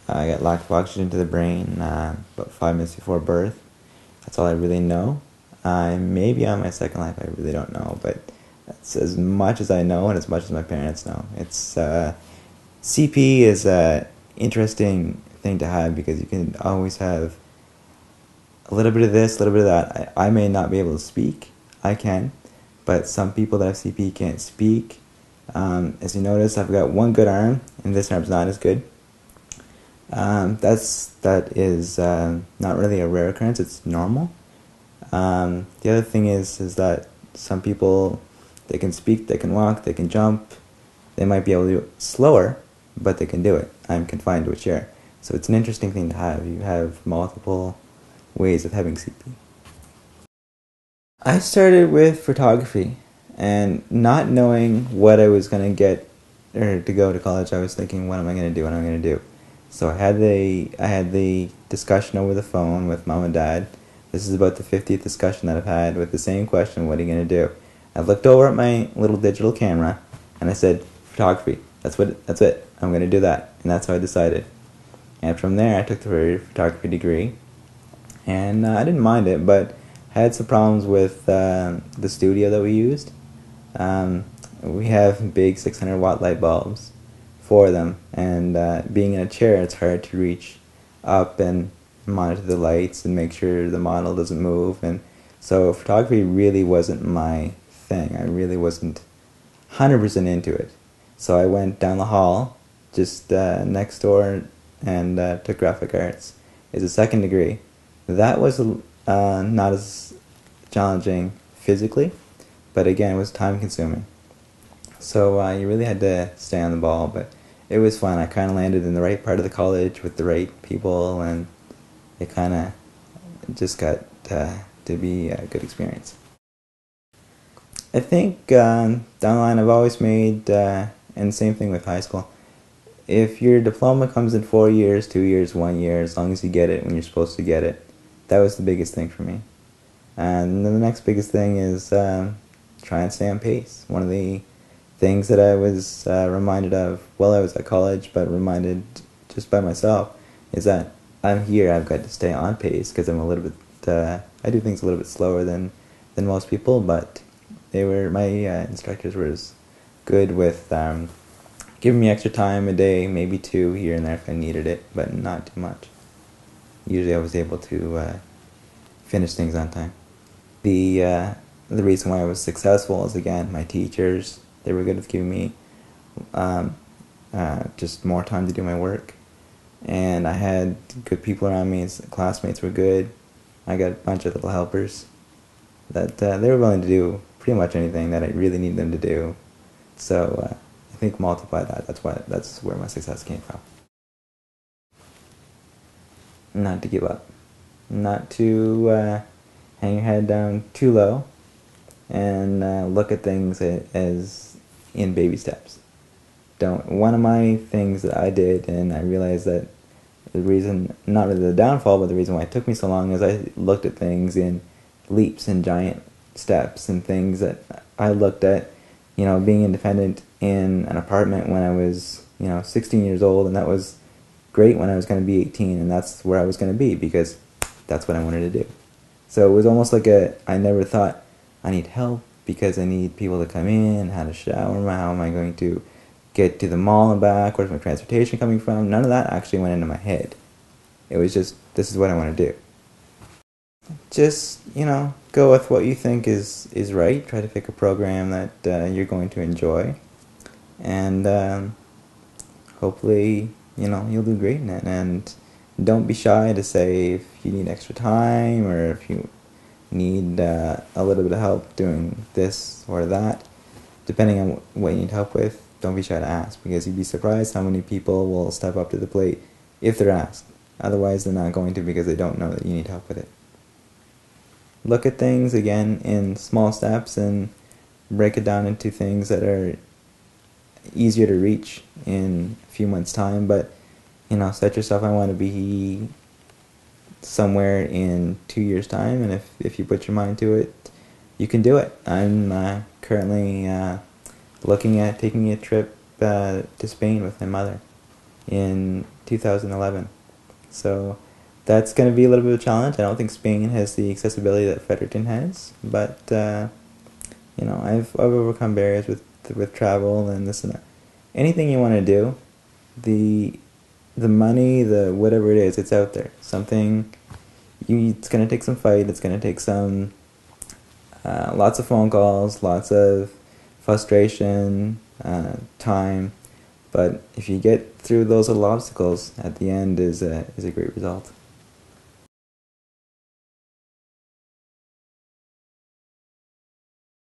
I got lack of oxygen to the brain about 5 minutes before birth. That's all I really know. I may be on my second life, I really don't know, but that's as much as I know and as much as my parents know. It's CP is a interesting thing to have because you can always have a little bit of this, a little bit of that. I may not be able to speak. I can, but some people that have CP can't speak. As you notice, I've got one good arm, and this arm's not as good. That is not really a rare occurrence. It's normal. The other thing is that some people, they can speak, they can walk, they can jump. They might be able to do it slower, but they can do it. I'm confined to a chair. So it's an interesting thing to have. You have multiple ways of having CP. I started with photography, and not knowing what I was going to get or to go to college, I was thinking, what am I going to do? What am I going to do? So I had the discussion over the phone with mom and dad. This is about the 50th discussion that I've had with the same question, what are you going to do? I looked over at my little digital camera and I said, photography. That's it. I'm going to do that. And that's how I decided. And from there I took the photography degree. And I didn't mind it, but I had some problems with the studio that we used. We have big 600-watt light bulbs, four of them, and being in a chair, it's hard to reach up and monitor the lights and make sure the model doesn't move. And so photography really wasn't my thing. I really wasn't 100% into it. So I went down the hall, just next door, and took graphic arts. It's a second degree. That was not as challenging physically, but again, it was time consuming. So you really had to stay on the ball, but it was fun. I kind of landed in the right part of the college with the right people, and it kind of just got to be a good experience. I think down the line I've always made, and same thing with high school, if your diploma comes in 4 years, 2 years, 1 year, as long as you get it when you're supposed to get it, that was the biggest thing for me. And then the next biggest thing is try and stay on pace. One of the things that I was reminded of while I was at college, but reminded just by myself, is that I'm here, I've got to stay on pace because I'm a little bit, I do things a little bit slower than most people, but my instructors were as good with giving me extra time a day, maybe two here and there if I needed it, but not too much. Usually I was able to finish things on time. The reason why I was successful is, again, my teachers. They were good with giving me just more time to do my work, and I had good people around me. Classmates were good. I got a bunch of little helpers that they were willing to do pretty much anything that I really needed them to do. So I think multiply that. That's where my success came from. Not to give up, not to hang your head down too low, and look at things as in baby steps. One of my things that I did, and I realized that the reason, not really the downfall, but the reason why it took me so long, is I looked at things in leaps and giant steps, and things that I looked at, being independent in an apartment when I was, 16 years old, and that was great when I was going to be 18, and that's where I was going to be because that's what I wanted to do. So it was almost like I never thought, I need help because I need people to come in, how to shower, how am I going to get to the mall and back, where's my transportation coming from? None of that actually went into my head. It was just, this is what I want to do. Just, go with what you think is right. Try to pick a program that you're going to enjoy. And hopefully, you'll do great in it. And don't be shy to say if you need extra time or if you need a little bit of help doing this or that. Depending on what you need help with, don't be shy to ask, because you'd be surprised how many people will step up to the plate if they're asked. Otherwise, they're not going to because they don't know that you need help with it. Look at things, again, in small steps and break it down into things that are easier to reach in a few months' time, but, set yourself, I want to be somewhere in 2 years' time, and if you put your mind to it, you can do it. I'm currently looking at taking a trip to Spain with my mother. in 2011. So that's going to be a little bit of a challenge. I don't think Spain has the accessibility that Fredericton has, but I've overcome barriers with travel and this and that. Anything you want to do, the money, the whatever it is, it's out there. It's going to take some fight. It's going to take some lots of phone calls, lots of frustration, time. But if you get through those little obstacles, at the end is a great result.